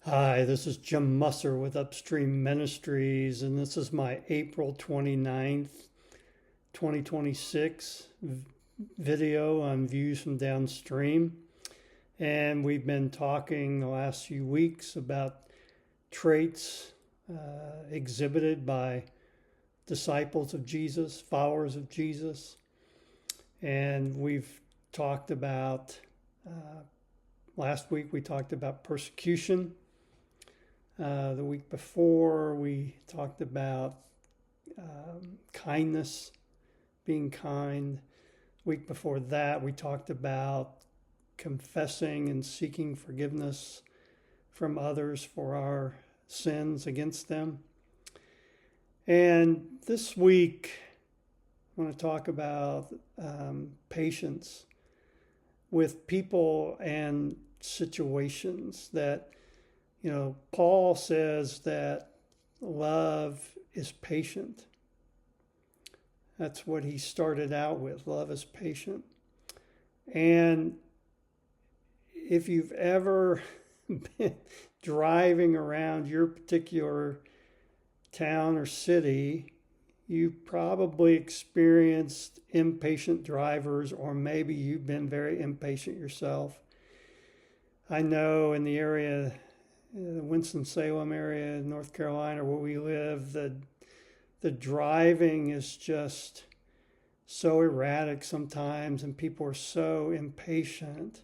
Hi, this is Jim Musser with Upstream Ministries, and this is my April 29th, 2026 video on views from downstream. And we've been talking the last few weeks about traits exhibited by disciples of Jesus, followers of Jesus. And we've talked about, last week we talked about persecution. The week before, we talked about kindness, being kind. Week before that, we talked about confessing and seeking forgiveness from others for our sins against them. And this week, I want to talk about patience with people and situations that Paul says that love is patient. That's what he started out with. Love is patient. And if you've ever been driving around your particular town or city, you probably experienced impatient drivers, or maybe you've been very impatient yourself. I know in the area, the Winston-Salem area in North Carolina where we live, the driving is just so erratic sometimes, and people are so impatient.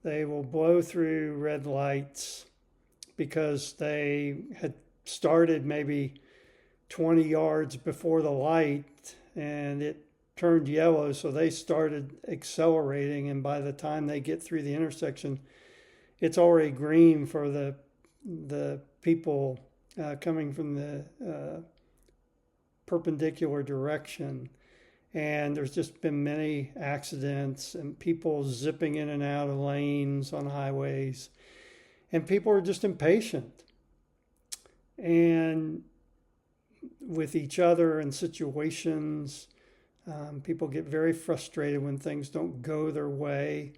They will blow through red lights because they had started maybe 20 yards before the light and it turned yellow, so they started accelerating, and by the time they get through the intersection, it's already green for the people coming from the perpendicular direction. And there's just been many accidents and people zipping in and out of lanes on highways. And people are just impatient. And with each other in situations, people get very frustrated when things don't go their way.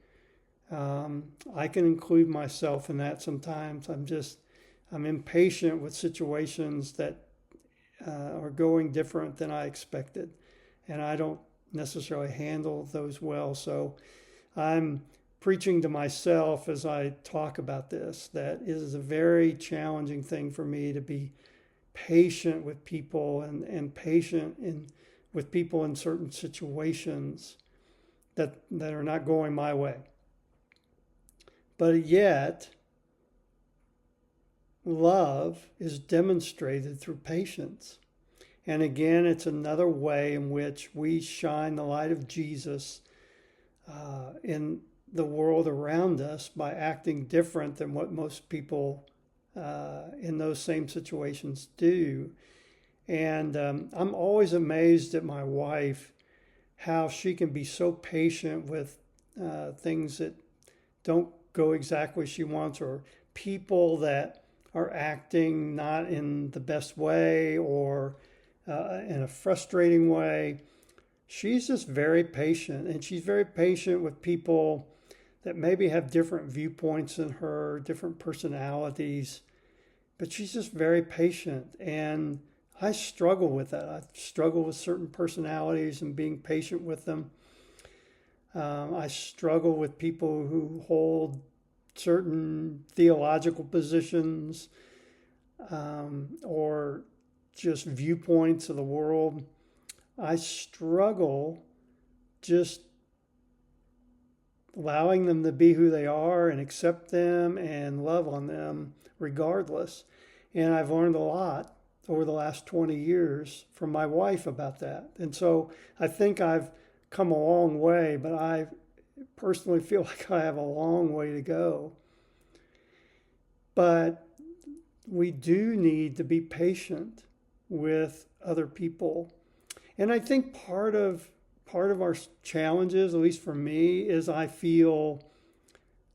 I can include myself in that sometimes. I'm impatient with situations that are going different than I expected, and I don't necessarily handle those well. So I'm preaching to myself as I talk about this, that it is a very challenging thing for me to be patient with people and patient with people in certain situations that are not going my way. But yet, love is demonstrated through patience. And again, it's another way in which we shine the light of Jesus in the world around us by acting different than what most people in those same situations do. And I'm always amazed at my wife, how she can be so patient with things that don't go exactly as she wants, or people that are acting not in the best way or in a frustrating way. She's just very patient, and she's very patient with people that maybe have different viewpoints than her, different personalities, but she's just very patient. And I struggle with that. I struggle with certain personalities and being patient with them. I struggle with people who hold certain theological positions or just viewpoints of the world. I struggle just allowing them to be who they are and accept them and love on them regardless. And I've learned a lot over the last 20 years from my wife about that. And so I think I've come a long way, but I personally feel like I have a long way to go. But we do need to be patient with other people. And I think part of our challenges, at least for me, is I feel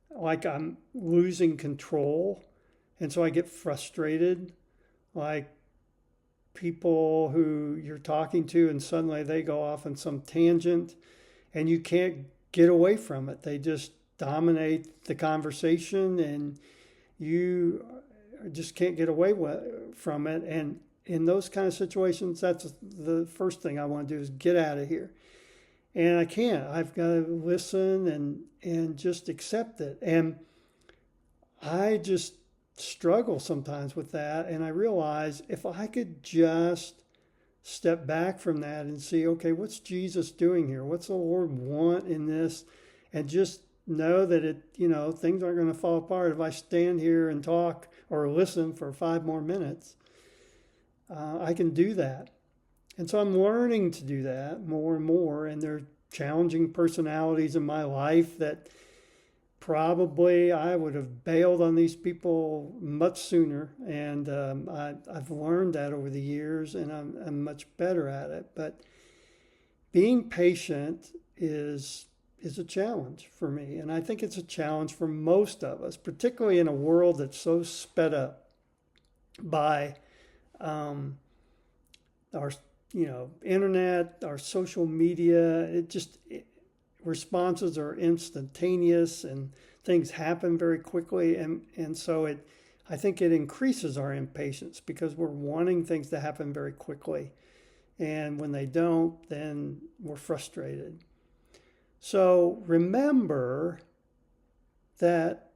like I'm losing control. And so I get frustrated, like people who you're talking to and suddenly they go off on some tangent and you can't get away from it. They just dominate the conversation, and you just can't get away from it. And in those kind of situations, that's the first thing I want to do is get out of here. And I can't. I've got to listen and just accept it. And I just struggle sometimes with that. And I realize if I could just step back from that and see, okay, what's Jesus doing here? What's the Lord want in this? And just know that things aren't going to fall apart if I stand here and talk or listen for 5 more minutes. I can do that. And so I'm learning to do that more and more. And there are challenging personalities in my life that probably I would have bailed on these people much sooner. And I've learned that over the years, and I'm much better at it. But being patient is a challenge for me. And I think it's a challenge for most of us, particularly in a world that's so sped up by our internet, our social media. Responses are instantaneous and things happen very quickly. And so I think it increases our impatience because we're wanting things to happen very quickly. And when they don't, then we're frustrated. So remember that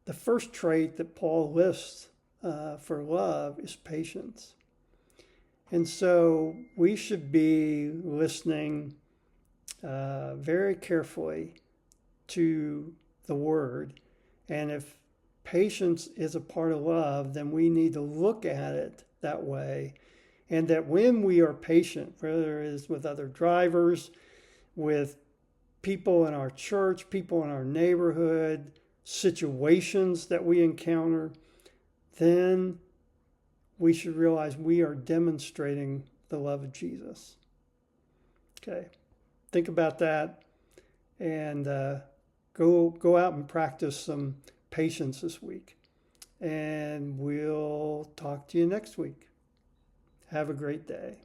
the first trait that Paul lists for love is patience. And so we should be listening very carefully to the word. And if patience is a part of love, then we need to look at it that way. And that when we are patient, whether it is with other drivers, with people in our church, people in our neighborhood, situations that we encounter, then we should realize we are demonstrating the love of Jesus. Okay, think about that and go out and practice some patience this week. And we'll talk to you next week. Have a great day.